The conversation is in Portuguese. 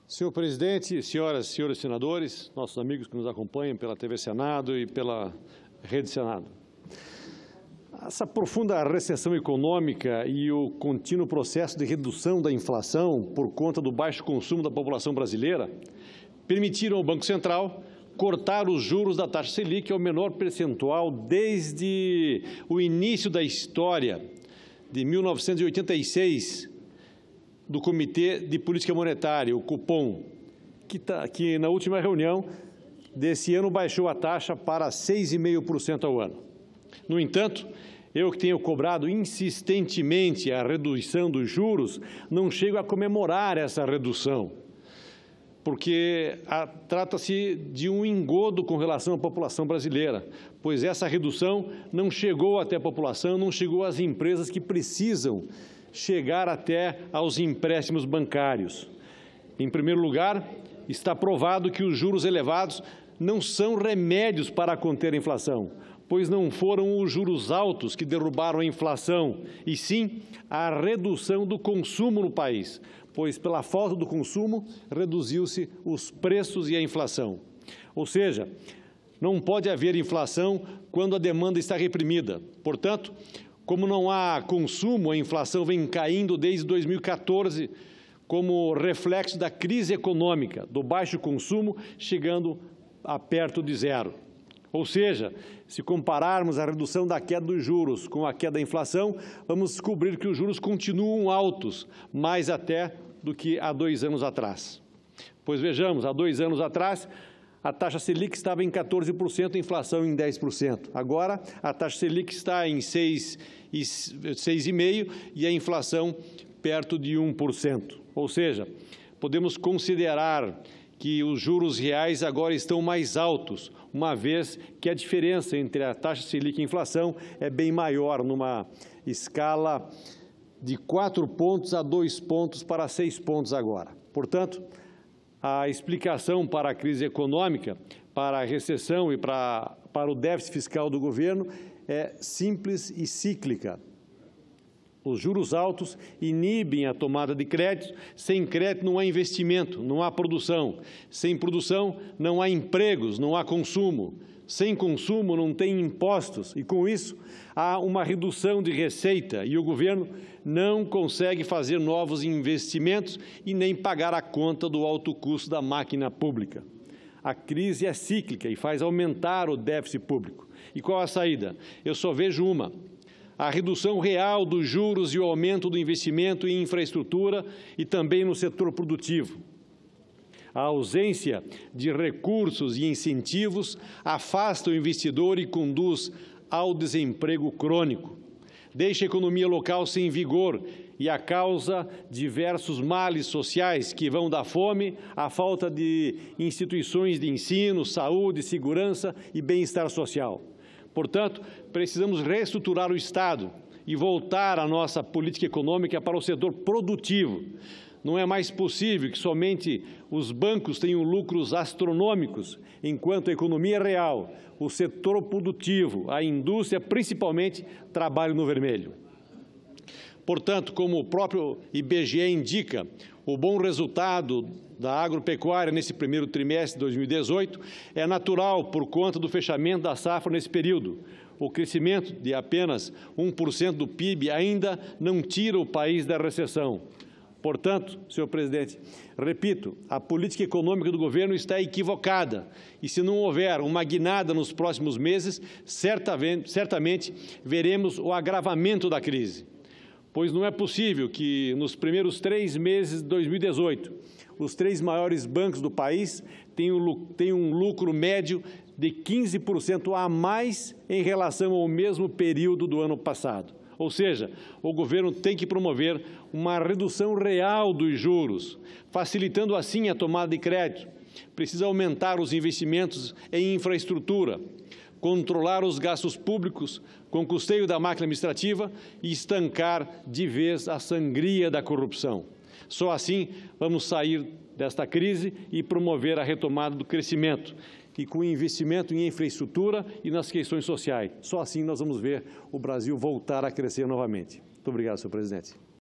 Senhor presidente, senhoras e senhores senadores, nossos amigos que nos acompanham pela TV Senado e pela Rede Senado. Essa profunda recessão econômica e o contínuo processo de redução da inflação por conta do baixo consumo da população brasileira permitiram ao Banco Central cortar os juros da taxa Selic ao menor percentual desde o início da história de 1986, do Comitê de Política Monetária, o Copom, que na última reunião desse ano baixou a taxa para 6,5% ao ano. No entanto, eu que tenho cobrado insistentemente a redução dos juros, não chego a comemorar essa redução, porque trata-se de um engodo com relação à população brasileira, pois essa redução não chegou até a população, não chegou às empresas que precisam chegar até aos empréstimos bancários. Em primeiro lugar, está provado que os juros elevados não são remédios para conter a inflação, pois não foram os juros altos que derrubaram a inflação, e sim a redução do consumo no país, pois pela falta do consumo reduziu-se os preços e a inflação. Ou seja, não pode haver inflação quando a demanda está reprimida. Portanto, como não há consumo, a inflação vem caindo desde 2014 como reflexo da crise econômica, do baixo consumo, chegando a perto de zero. Ou seja, se compararmos a redução da queda dos juros com a queda da inflação, vamos descobrir que os juros continuam altos, mais até do que há 2 anos atrás. Pois vejamos, há 2 anos atrás, a taxa Selic estava em 14%, a inflação em 10%. Agora, a taxa Selic está em 6,5% e a inflação perto de 1%. Ou seja, podemos considerar que os juros reais agora estão mais altos, uma vez que a diferença entre a taxa Selic e a inflação é bem maior, numa escala de 4 pontos a 2 pontos para 6 pontos agora. Portanto, a explicação para a crise econômica, para a recessão e para o déficit fiscal do governo é simples e cíclica. Os juros altos inibem a tomada de crédito. Sem crédito não há investimento, não há produção. Sem produção não há empregos, não há consumo. Sem consumo não tem impostos e, com isso, há uma redução de receita e o governo não consegue fazer novos investimentos e nem pagar a conta do alto custo da máquina pública. A crise é cíclica e faz aumentar o déficit público. E qual a saída? Eu só vejo uma: a redução real dos juros e o aumento do investimento em infraestrutura e também no setor produtivo. A ausência de recursos e incentivos afasta o investidor e conduz ao desemprego crônico. Deixa a economia local sem vigor e a causa diversos males sociais que vão da fome à falta de instituições de ensino, saúde, segurança e bem-estar social. Portanto, precisamos reestruturar o Estado e voltar a nossa política econômica para o setor produtivo. Não é mais possível que somente os bancos tenham lucros astronômicos, enquanto a economia real, o setor produtivo, a indústria, principalmente, trabalham no vermelho. Portanto, como o próprio IBGE indica, o bom resultado da agropecuária nesse primeiro trimestre de 2018 é natural por conta do fechamento da safra nesse período. O crescimento de apenas 1% do PIB ainda não tira o país da recessão. Portanto, senhor presidente, repito, a política econômica do governo está equivocada e, se não houver uma guinada nos próximos meses, certamente veremos o agravamento da crise. Pois não é possível que, nos primeiros 3 meses de 2018, os 3 maiores bancos do país tenham um lucro médio de 15% a mais em relação ao mesmo período do ano passado. Ou seja, o governo tem que promover uma redução real dos juros, facilitando assim a tomada de crédito. Precisa aumentar os investimentos em infraestrutura, controlar os gastos públicos com o custeio da máquina administrativa e estancar de vez a sangria da corrupção. Só assim vamos sair desta crise e promover a retomada do crescimento, e com investimento em infraestrutura e nas questões sociais. Só assim nós vamos ver o Brasil voltar a crescer novamente. Muito obrigado, senhor presidente.